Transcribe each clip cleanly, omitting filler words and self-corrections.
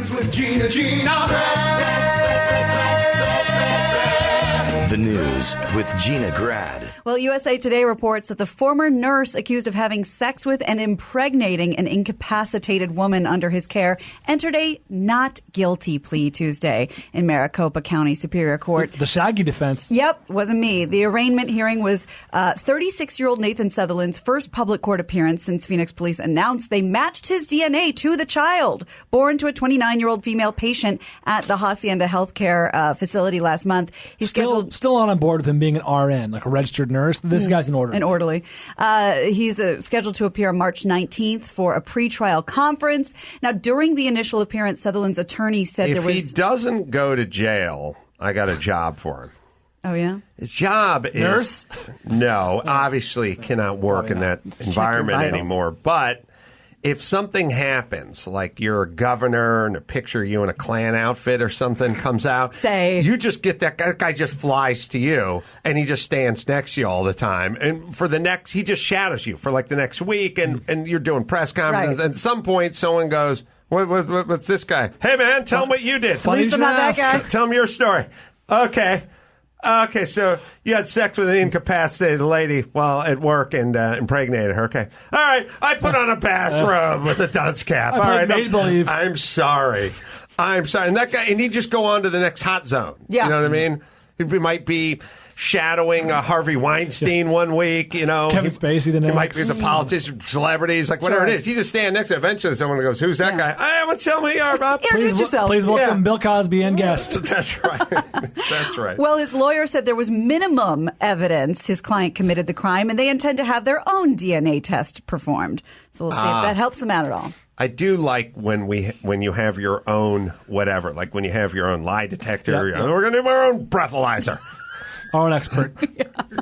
News with Gina. The news with Gina Grad. Well, USA Today reports that the former nurse accused of having sex with and impregnating an incapacitated woman under his care entered a not guilty plea Tuesday in Maricopa County Superior Court. The Shaggy defense. Yep, wasn't me. The arraignment hearing was 36-year-old Nathan Sutherland's first public court appearance since Phoenix police announced they matched his DNA to the child born to a 29-year-old female patient at the Hacienda Healthcare facility last month. He's Still on board with him being an RN, like a registered nurse. This guy's an orderly. An orderly. He's scheduled to appear on March 19th for a pretrial conference. Now, during the initial appearance, Sutherland's attorney said if he doesn't go to jail, I got a job for him. Oh, yeah? His job is... Nurse? No, obviously cannot work in that environment anymore. But if something happens, like you're a governor and a picture of you in a Klan outfit or something comes out, you just get that guy just flies to you and he just stands next to you all the time. And for he just shadows you for like the next week and you're doing press conferences. Right. And at some point someone goes, what's this guy? Hey, man, tell him what you did. At least I'm not that guy. Tell him your story. Okay, so you had sex with an incapacitated lady while at work and impregnated her. Okay. All right, I put on a bathrobe with a dunce cap. All right, I'm sorry. And that guy, and he'd just go on to the next hot zone. Yeah. You know what I mean? He might be shadowing Harvey Weinstein one week, Kevin Spacey the next. He might be the politician, celebrities, like whatever it is. You just stand next to it. Eventually someone goes, who's that guy? I want to tell me who you are, Bob. Introduce yourself. Please welcome Bill Cosby and guest. That's right. That's right. Well, his lawyer said there was minimum evidence his client committed the crime, and they intend to have their own DNA test performed. So we'll see if that helps them out at all. I do like when you have your own whatever, like when you have your own lie detector. We're going to do our own breathalyzer. Our own expert.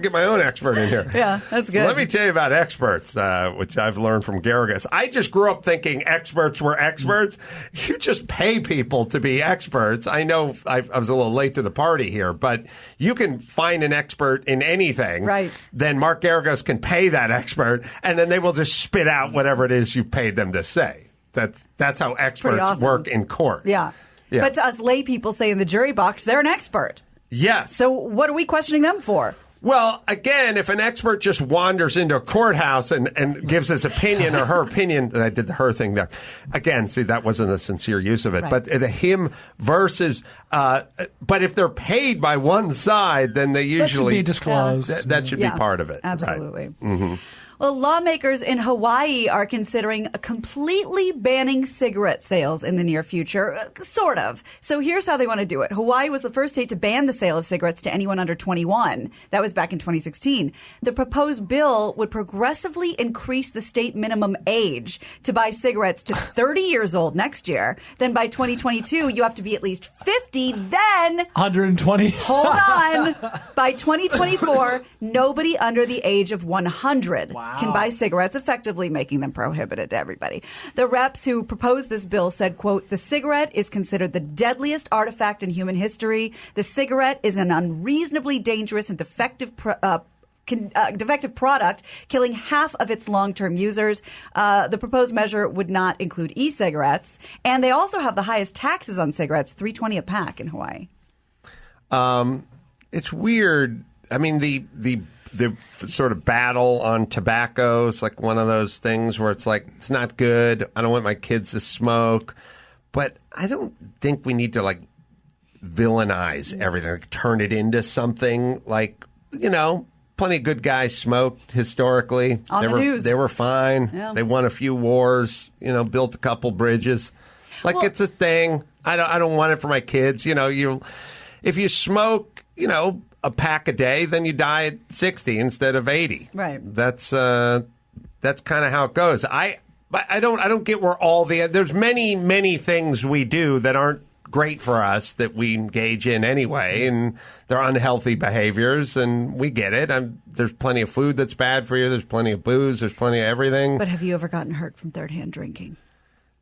Get my own expert in here. Yeah, that's good. Let me tell you about experts, which I've learned from Garrigus. I just grew up thinking experts were experts. You just pay people to be experts. I know I was a little late to the party here, but you can find an expert in anything. Right. Then Mark Garrigus can pay that expert, and then they will just spit out whatever it is you paid them to say. That's how experts work in court. Yeah. But to us lay people say in the jury box, they're an expert. Yes. So what are we questioning them for? Well, again, if an expert just wanders into a courthouse and gives his opinion or her opinion, I did the her thing there. Again, see, that wasn't a sincere use of it. Right. But the him versus, but if they're paid by one side, then they usually... That should be disclosed. That should be part of it. Absolutely. Right. Mm-hmm. Well, lawmakers in Hawaii are considering completely banning cigarette sales in the near future, sort of. So here's how they want to do it. Hawaii was the first state to ban the sale of cigarettes to anyone under 21. That was back in 2016. The proposed bill would progressively increase the state minimum age to buy cigarettes to 30 years old next year. Then by 2022, you have to be at least 50. Then 120. Hold on. By 2024, nobody under the age of 100 can buy cigarettes, effectively making them prohibited to everybody. The reps who proposed this bill said, quote, the cigarette is considered the deadliest artifact in human history. The cigarette is an unreasonably dangerous and defective product, killing half of its long-term users. The proposed measure would not include e-cigarettes. And they also have the highest taxes on cigarettes, $3.20 a pack in Hawaii. It's weird. I mean, the sort of battle on tobacco is like one of those things where it's like, it's not good. I don't want my kids to smoke. But I don't think we need to like villainize everything, like turn it into something like, plenty of good guys smoked historically. On the news. They were fine. Yeah. They won a few wars, built a couple bridges. It's a thing. I don't want it for my kids. If you smoke, a pack a day, then you die at 60 instead of 80. Right. That's kind of how it goes. I don't get where there's many things we do that aren't great for us that we engage in anyway, and they're unhealthy behaviors, and we get it. There's plenty of food that's bad for you. There's plenty of booze. There's plenty of everything. But have you ever gotten hurt from third-hand drinking?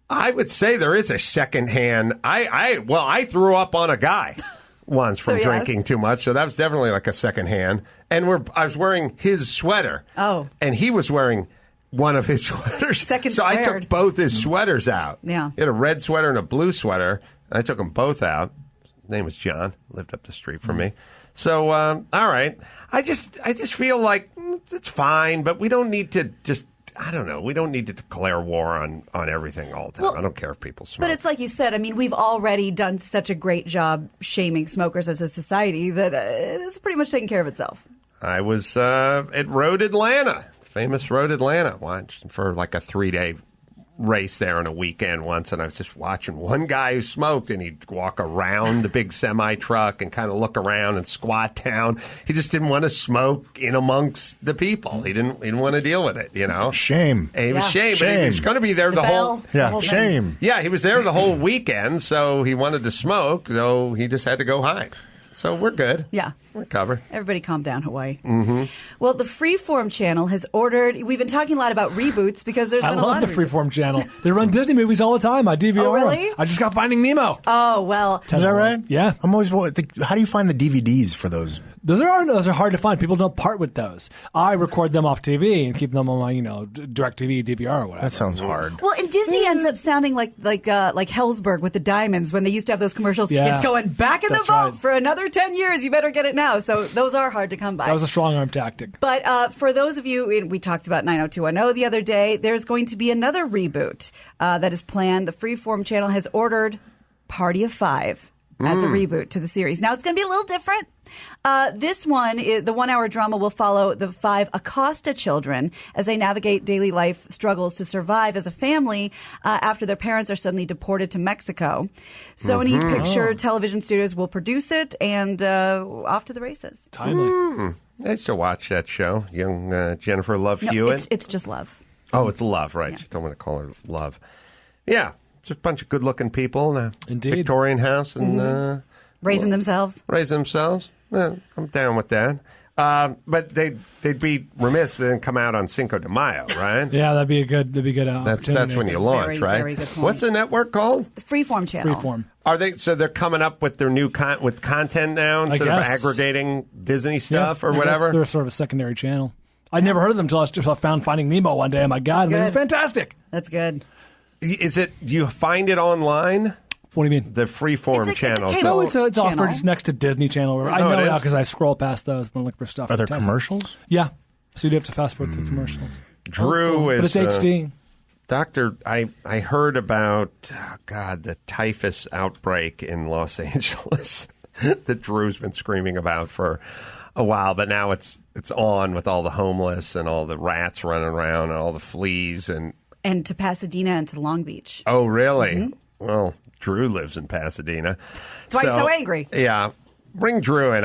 I would say there is a second-hand. I threw up on a guy once from drinking too much, so that was definitely like a second hand. And I was wearing his sweater. Oh. And he was wearing one of his sweaters. Second so I squared. took both his sweaters out. Yeah. He had a red sweater and a blue sweater. And I took them both out. His name was John. Lived up the street from me. So, all right. I just feel like it's fine, but we don't need to just, I don't know, we don't need to declare war on everything all the time. Well, I don't care if people smoke. But it's like you said, I mean, we've already done such a great job shaming smokers as a society that it's pretty much taken care of itself. I was at Road Atlanta, famous Road Atlanta, watched for like a 3-day race there on a weekend once, and I was just watching one guy who smoked, and he'd walk around the big semi-truck and kind of look around and squat down. He just didn't want to smoke in amongst the people. He didn't want to deal with it, you know. Shame. And he was Shame. but he was going to be there the whole... Yeah, shame. Yeah, he was there the whole weekend, so he wanted to smoke, so he just had to go hide. So we're good. Yeah. We're covered. Everybody calm down, Hawaii. Mm-hmm. Well, the Freeform channel has ordered... We've been talking a lot about reboots because there's been a lot of... I love the Freeform channel. They run Disney movies all the time. I DVR Oh, really? them. I just got Finding Nemo. Oh, well... Is that right? Yeah. I'm always. How do you find the DVDs for those? Those are hard to find. People don't part with those. I record them off TV and keep them on my, DirecTV, DVR or whatever. That sounds hard. Well, and Disney ends up sounding like Hellsberg with the diamonds when they used to have those commercials. Yeah. It's going back in the That's vault right. for another 10 years. You better get it now. So those are hard to come by. That was a strong arm tactic. But for those of you, we talked about 90210 the other day, there's going to be another reboot that is planned. The Freeform channel has ordered Party of Five as a reboot to the series. Now, it's going to be a little different. This one, the 1-hour drama will follow the 5 Acosta children as they navigate daily life struggles to survive as a family after their parents are suddenly deported to Mexico. Sony Picture Television Studios will produce it, and off to the races. Timely. I used to watch that show, young Jennifer Love Hewitt. It's just Love. Oh, it's Love, right. You don't want to call her Love. Yeah, it's a bunch of good-looking people in a Indeed. Victorian house and Raising themselves. raising themselves. I'm down with that. But they'd be remiss if they didn't come out on Cinco de Mayo, right? Yeah, that'd be a good That's opportunity. when you launch, very, right? very good point. What's the network called? The Freeform channel. Freeform. Are they? So they're coming up with their new with content now instead of guess. aggregating Disney stuff Yeah, or I guess whatever. They're sort of a secondary channel. I'd never heard of them until I found Finding Nemo one day. Oh my God, That's it's good. fantastic. That's good. Is it? Do you find it online? What do you mean? The Freeform It's a channel. cable- No, it's channel. offered just next to Disney Channel. I Oh, know it now is? because I scroll past those when I look for stuff. Are there for testing. commercials? Yeah. So you do have to fast forward through commercials. Drew But is it's HD. Doctor. I heard about the typhus outbreak in Los Angeles that Drew's been screaming about for a while, but now it's on with all the homeless and all the rats running around and all the fleas and. And to Pasadena and to Long Beach. Oh, really? Well, Drew lives in Pasadena. That's why he's so angry. Yeah. Bring Drew in.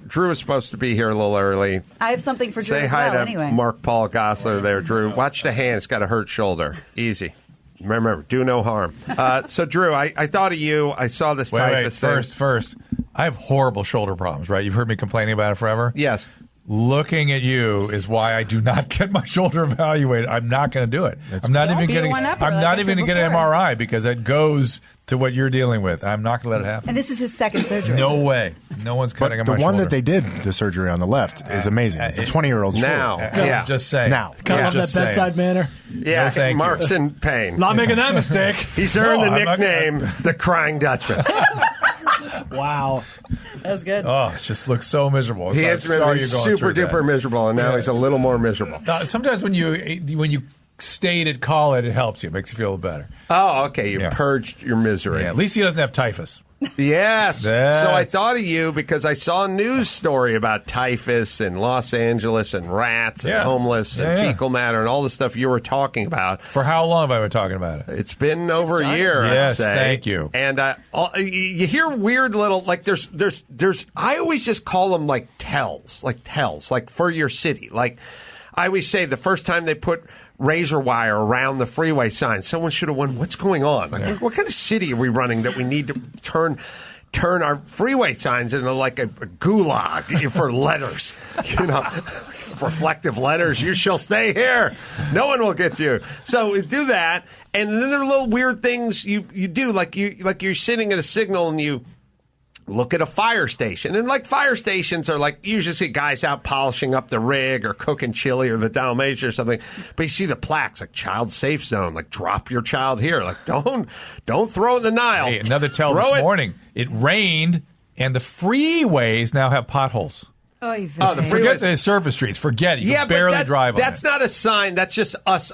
Drew is supposed to be here a little early. I have something for Drew Say as hi well, to anyway. Mark Paul Gossler there, Drew. Watch the hand. It's got a hurt shoulder. Easy. Remember, do no harm. So, Drew, I thought of you. I saw this Wait, typhus thing. first. I have horrible shoulder problems, right? You've heard me complaining about it forever? Yes. Looking at you is why I do not get my shoulder evaluated. I'm not going to do it. I'm not Don't even be a going one-upper, I'm like not I even said going to get an before. MRI because it goes to what you're dealing with. I'm not going to let it happen. And this is his second surgery. No way. No one's But cutting on the my one shoulder. that they did the surgery on the left is amazing. It's a 20-year-old Now. Yeah. I'm just saying. Now. Kind Yeah. of love that Just saying. bedside manner. Yeah, No, thank Mark's you. in pain. Not making that mistake. He's earned No, the I'm not gonna- nickname the Crying Dutchman. Wow. That was good. Oh, it just looks so miserable. He So has I'm sorry been you're going super through that. duper miserable, and now he's a little more miserable. Sometimes when you state it, call it, it helps you. It makes you feel better. Oh, okay. You Yeah. purged your misery. Yeah, at least he doesn't have typhus. Yes. Yes. So I thought of you because I saw a news story about typhus in Los Angeles and rats and Yeah. homeless and Yeah. fecal matter and all the stuff you were talking about. For how long have I been talking about it? It's been over a year, Yes, I'd say. thank you. And you hear weird little, like there's, I always just call them like tells for your city. Like I always say the first time they put razor wire around the freeway sign, someone should have wondered what's going on. Like, what kind of city are we running that we need to turn our freeway signs into like a gulag for letters, reflective letters. You shall stay here. No one will get you. So we do that, and then there are little weird things you do, like you're sitting at a signal and you look at a fire station. And like fire stations are like, you usually see guys out polishing up the rig or cooking chili or the Dalmatian or something. But you see the plaques like child safe zone, like drop your child here. Like don't throw it in the Nile. Hey, another tell this morning. It rained and the freeways now have potholes. The freeways. Forget the surface streets. Forget it. You can barely drive on it. That's not a sign. That's just us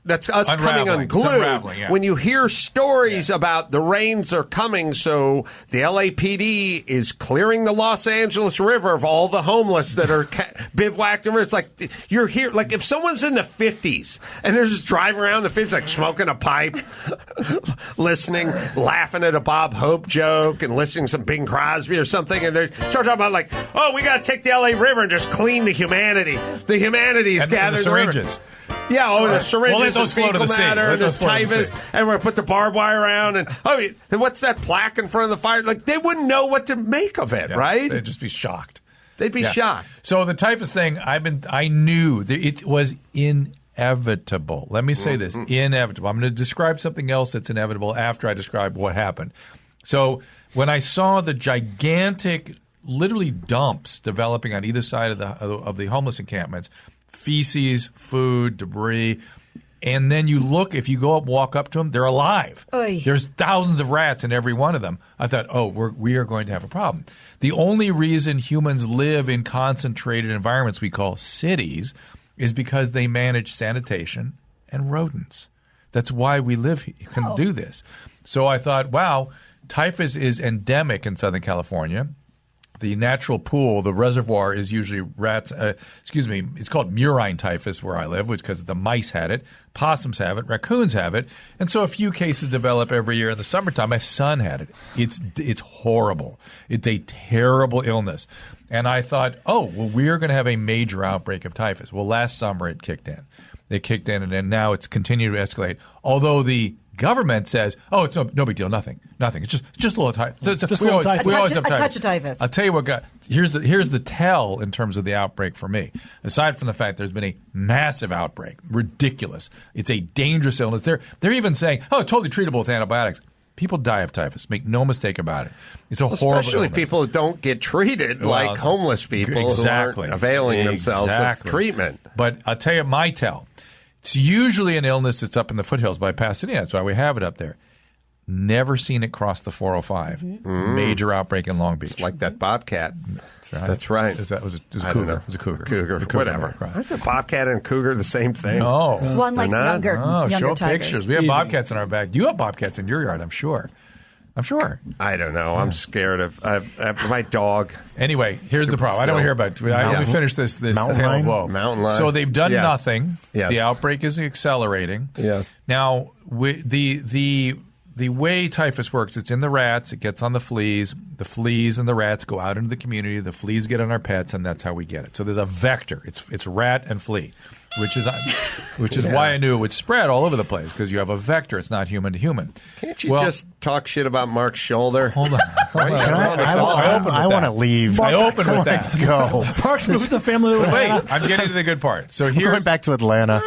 That's us coming Unraveling. unglued. Yeah. When you hear stories about the rains are coming, so the LAPD is clearing the Los Angeles River of all the homeless that are bivouacked in. It's like you're here. Like if someone's in the 50s and they're just driving around the 50s, like smoking a pipe, listening, laughing at a Bob Hope joke, and listening to some Bing Crosby or something, and they're start talking about like, oh, we got to take the LA River and just clean the humanity. The humanities gathered the syringes. Yeah, the syringes. We'll let those flow to the sea. Matter, and there's typhus, and we're going to put the barbed wire around, and what's that plaque in front of the fire? Like, they wouldn't know what to make of it, right? They'd just be shocked. They'd be shocked. So the typhus thing, I knew that it was inevitable. Let me say this, inevitable. I'm going to describe something else that's inevitable after I describe what happened. So when I saw the gigantic, literally dumps developing on either side of the homeless encampments, feces, food, debris. And then you look, if you go up, walk up to them, they're alive. Oy. There's thousands of rats in every one of them. I thought, we are going to have a problem. The only reason humans live in concentrated environments we call cities is because they manage sanitation and rodents. That's why we can do this. So I thought, wow, typhus is endemic in Southern California. The natural pool, the reservoir, is usually rats. It's called murine typhus where I live, because the mice had it, possums have it, raccoons have it, and so a few cases develop every year in the summertime. My son had it. It's horrible. It's a terrible illness, and I thought, we're going to have a major outbreak of typhus. Well, last summer it kicked in. And then now it's continued to escalate. Although the government says, it's no big deal, nothing. It's just a little typhus. A touch of typhus. I'll tell you what, here's the tell in terms of the outbreak for me. Aside from the fact there's been a massive outbreak, ridiculous. It's a dangerous illness. They're even saying, totally treatable with antibiotics. People die of typhus. Make no mistake about it. It's a horrible illness. Especially people that don't get treated like homeless people who aren't availing themselves of treatment. But I'll tell you my tell. It's usually an illness that's up in the foothills by Pasadena. That's why we have it up there. Never seen it cross the 405. Major outbreak in Long Beach. It's like that bobcat. That's right. It was a cougar. It was a cougar. Whatever. Is a bobcat and a cougar the same thing? No. One likes younger show tigers. Pictures. We have bobcats in our back. You have bobcats in your yard, I'm sure. I don't know. I'm scared of my dog. Anyway, here's the problem. I don't want to hear about it. Let me finish this mountain lion? Mountain lion. So they've done nothing. Yes. The outbreak is accelerating. Yes. Now, the way typhus works, it's in the rats. It gets on the fleas. The fleas and the rats go out into the community. The fleas get on our pets, and that's how we get it. So there's a vector. It's rat and flea, which is why I knew it would spread all over the place, because you have a vector. It's not human to human. Can't you just talk shit about Mark's shoulder? Hold on. I want to leave. I opened with that. Go. Parks moved the family to Atlanta. Wait, I'm getting to the good part. So We're going back to Atlanta.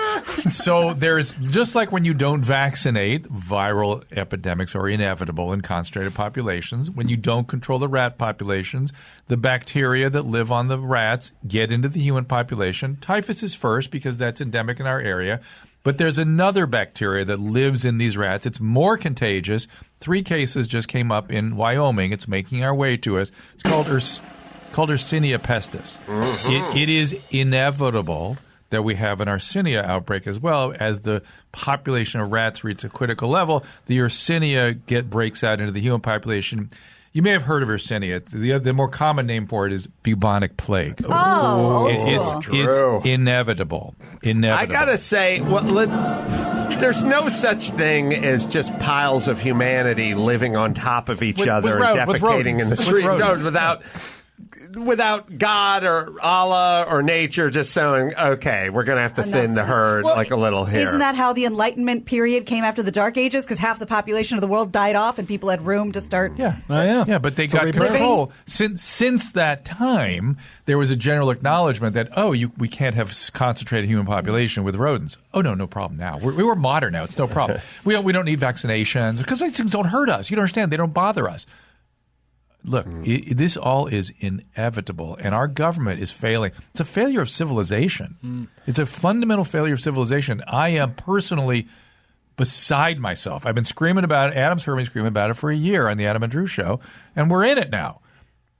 So there's, just like when you don't vaccinate, viral epidemics are inevitable in concentrated populations. When you don't control the rat populations, the bacteria that live on the rats get into the human population. Typhus is first because that's endemic in our area. But there's another bacteria that lives in these rats. It's more contagious. 3 cases just came up in Wyoming. It's making our way to us. It's called Yersinia pestis. It is inevitable that we have an Yersinia outbreak as well. As the population of rats reaches a critical level, the Yersinia breaks out into the human population. You may have heard of Yersinia. The more common name for it is bubonic plague. It's inevitable. I gotta say, there's no such thing as just piles of humanity living on top of each other and defecating in the street without God or Allah or nature just saying, okay, we're going to have to thin the herd like a little here. Isn't that how the Enlightenment period came after the Dark Ages? Because half the population of the world died off and people had room to start. Yeah. But they got control. Since that time, there was a general acknowledgement that, we can't have concentrated human population with rodents. No problem now. We're modern now. It's no problem. We don't need vaccinations because these things don't hurt us. You don't understand. They don't bother us. look, this all is inevitable, and our government is failing. It's a failure of civilization. It's a fundamental failure of civilization. I am personally beside myself. I've been screaming about it. Adam's heard me screaming about it for a year on the Adam and Drew show, and we're in it now.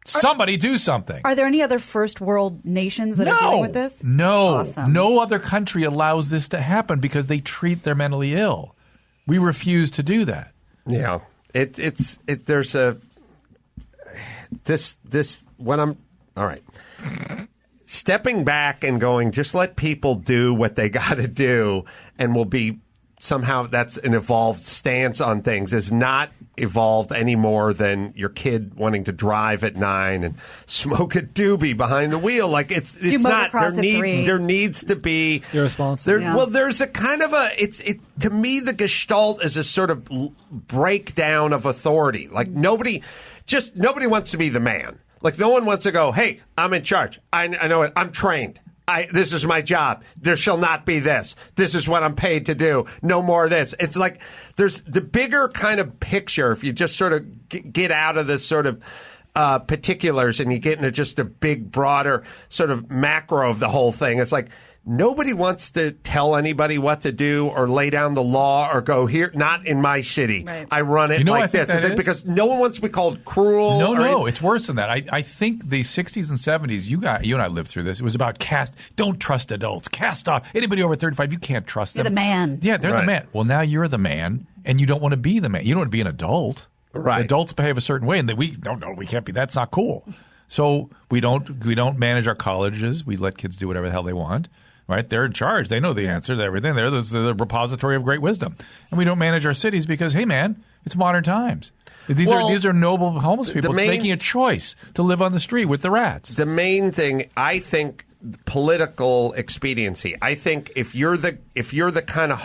Somebody do something. Are there any other first world nations that are dealing with this? No. Awesome. No other country allows this to happen because they treat their mentally ill. We refuse to do that. Yeah. There's a this when I'm all right. Stepping back and going, just let people do what they got to do, and we'll be somehow that's an evolved stance on things is not evolved any more than your kid wanting to drive at 9 and smoke a doobie behind the wheel. Like it's not. There needs to be irresponsible. Well, there's a kind of to me the Gestalt is a sort of breakdown of authority. Like nobody wants to be the man. Like no one wants to go, hey, I'm in charge. I know it. I'm trained. This is my job. There shall not be this. This is what I'm paid to do. No more of this. It's like there's the bigger kind of picture. If you just sort of get out of this sort of particulars and you get into just a big, broader sort of macro of the whole thing, it's like nobody wants to tell anybody what to do or lay down the law or go here. Not in my city. Right. I run it like this. Because no one wants to be called cruel. No, it's worse than that. I think the 60s and 70s, you and I lived through this. It was about don't trust adults. Cast off. Anybody over 35, you can't trust them. You're the man. Yeah, they're the man. Well, now you're the man, and you don't want to be the man. You don't want to be an adult. Right. Adults behave a certain way, and we can't be. That's not cool. So we don't manage our colleges. We let kids do whatever the hell they want. Right? They're in charge. They know the answer to everything. They're the repository of great wisdom. And we don't manage our cities because, hey, man, it's modern times. These are noble homeless people making a choice to live on the street with the rats. The main thing, I think, political expediency. I think if you're the kind of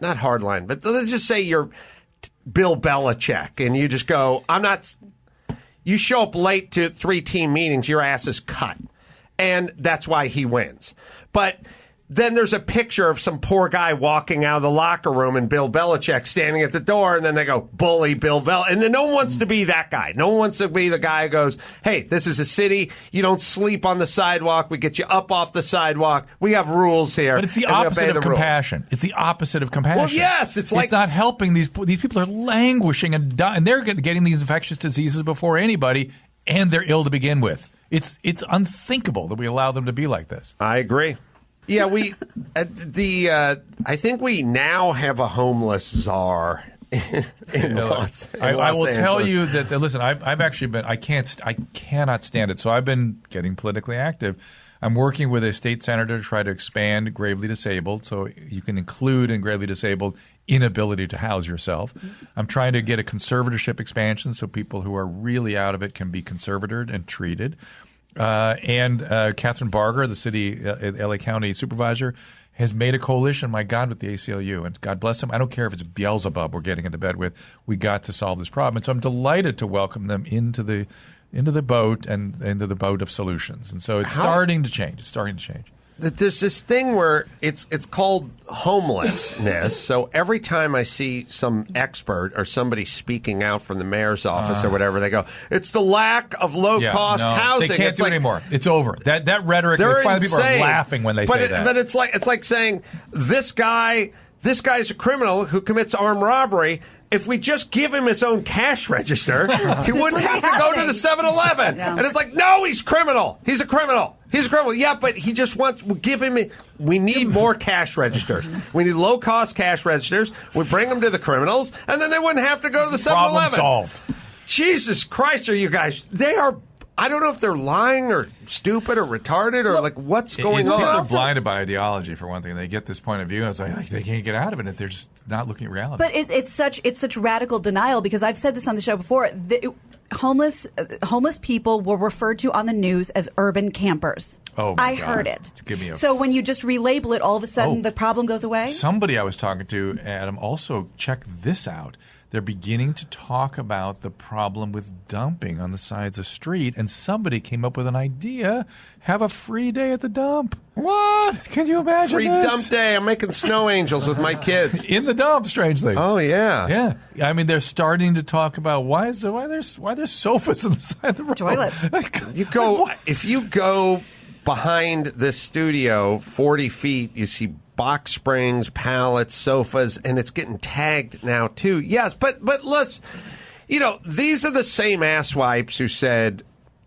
not hard line, but let's just say you're Bill Belichick and you just go, you show up late to 3 team meetings, your ass is cut. And that's why he wins. But then there's a picture of some poor guy walking out of the locker room and Bill Belichick standing at the door, and then they go, bully Bill Belichick. And then no one wants to be that guy. No one wants to be the guy who goes, hey, this is a city. You don't sleep on the sidewalk. We get you up off the sidewalk. We have rules here. But it's the opposite of compassion. It's the opposite of compassion. Well, yes. It's not helping. These people are languishing and dying. And they're getting these infectious diseases before anybody, and they're ill to begin with. It's unthinkable that we allow them to be like this. I agree. Yeah, I think we now have a homeless czar in Los I will Angeles. tell you that listen, I've actually been I cannot stand it. So I've been getting politically active. I'm working with a state senator to try to expand gravely disabled, so you can include in gravely disabled inability to house yourself. I'm trying to get a conservatorship expansion so people who are really out of it can be conservatored and treated. And Catherine Barger, the city LA County supervisor, has made a coalition, my God, with the ACLU. And God bless them. I don't care if it's Beelzebub we're getting into bed with. We got to solve this problem. And so I'm delighted to welcome them into the boat and into the boat of solutions. And so it's starting to change. There's this thing where it's called homelessness. So every time I see some expert or somebody speaking out from the mayor's office or whatever, they go, it's the lack of low-cost housing. They can't do it anymore. It's over. That rhetoric, people are laughing when they say that. But it's like saying, this guy's a criminal who commits armed robbery. If we just give him his own cash register, he wouldn't have to go to the 7-Eleven. Yeah. And it's like, no, he's criminal. He's a criminal. Yeah, but he just we need more cash registers. We need low-cost cash registers. We bring them to the criminals, and then they wouldn't have to go to the 7-Eleven. Problem solved. Jesus Christ, are you guys, they are, I don't know if they're lying or stupid or retarded or what's going on. People are blinded by ideology, for one thing. They get this point of view, and it's like they can't get out of it. They're just not looking at reality. But it's such radical denial, because I've said this on the show before. Homeless people were referred to on the news as urban campers. Oh, my I God. heard it. Give me so when you just relabel it, all of a sudden the problem goes away? Somebody I was talking to, Adam, also check this out. they're beginning to talk about the problem with dumping on the sides of the street, and somebody came up with an idea: have a free day at the dump. What? Can you imagine Free this? dump day. I'm making snow angels with my kids. In the dump, strangely. Oh, yeah. Yeah. I mean, they're starting to talk about why there's sofas on the side of the road. Toilets. If you go behind this studio 40 feet, you see box springs, pallets, sofas, and it's getting tagged now, too. Yes, but let's, these are the same asswipes who said,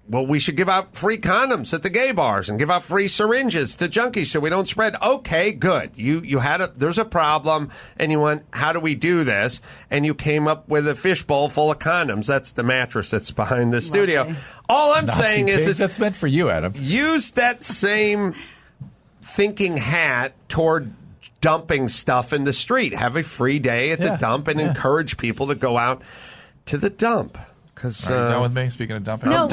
well, we should give out free condoms at the gay bars and give out free syringes to junkies so we don't spread. Okay, good. There's a problem, and you went, how do we do this? And you came up with a fishbowl full of condoms. That's the mattress that's behind the studio. All I'm saying is that's meant for you, Adam. Use that same thinking hat toward dumping stuff in the street. Have a free day at the dump and encourage people to go out to the dump. Are you done with me? Speaking of dumping, No,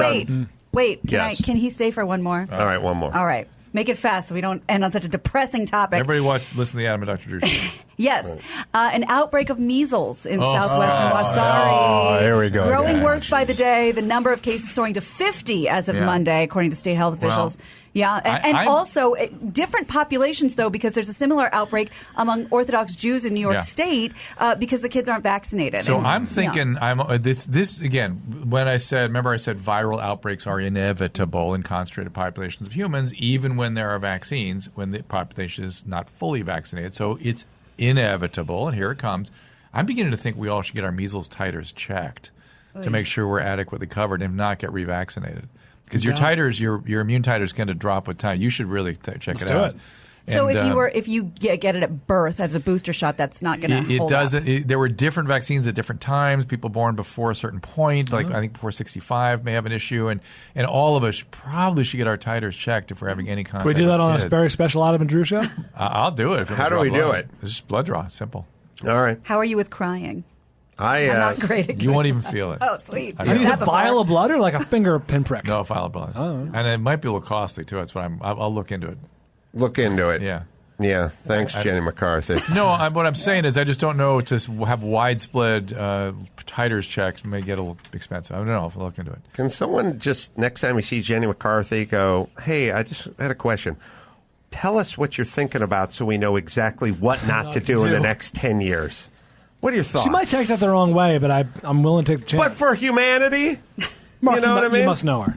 wait. Can he stay for one more? All right, one more. All right. Make it fast so we don't end on such a depressing topic. Everybody listen to the Adam and Dr. Drew show. Yes. An outbreak of measles in southwestern Washington. Sorry. Here we go. Growing worse by the day. The number of cases soaring to 50 as of Monday, according to state health officials. Well, Also different populations, though, because there's a similar outbreak among Orthodox Jews in New York State because the kids aren't vaccinated. So I'm thinking, this again, when I said viral outbreaks are inevitable in concentrated populations of humans, even when there are vaccines, when the population is not fully vaccinated. So it's inevitable, and here it comes. I'm beginning to think we all should get our measles titers checked to make sure we're adequately covered and not get revaccinated. Because your titers, your immune titers tend to drop with time. You should really check it out. So if you get it at birth as a booster shot, that's not going to hold up. There were different vaccines at different times. People born before a certain point, like I think before 65, may have an issue, and all of us probably should get our titers checked if we're having any contact. Can we do that on kids. a very special Adam and Drew show? I'll do it. How do we do it? It's just blood draw. Simple. All right. How are you with crying? I'm not great at You won't even feel it. Oh, sweet. Do you need a vial of blood or like a finger pinprick? No, a vial of blood. Oh. And it might be a little costly, too. That's what I'll look into it. Look into it. Yeah. Yeah. Thanks, Jenny McCarthy. No, what I'm saying is I just don't know to have widespread titers checks may get a little expensive. I don't know if I'll look into it. Can someone just, next time you see Jenny McCarthy, go, hey, I just had a question. Tell us what you're thinking about so we know exactly what not to do in the next 10 years. What are your thoughts? She might take that the wrong way, but I'm willing to take the chance. But for humanity? Mark, you know what I mean? You must know her.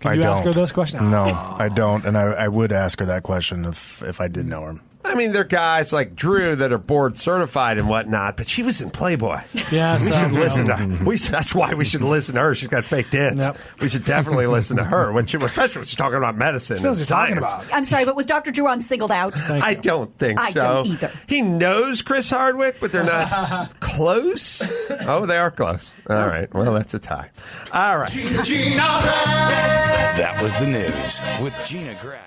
Can you ask her this question? No, I don't, and I would ask her that question if I did know her. I mean, there are guys like Drew that are board certified and whatnot, but she was in Playboy. Yeah, we should listen to her. That's why we should listen to her. She's got fake tits. Yep. We should definitely listen to her, especially when she's talking about medicine. She knows what she's talking about. I'm sorry, but was Dr. Drew on Singled Out? I don't think so. I don't either. He knows Chris Hardwick, but they're not close. Oh, they are close. All right. Well, that's a tie. All right. That was the news with Gina Grad.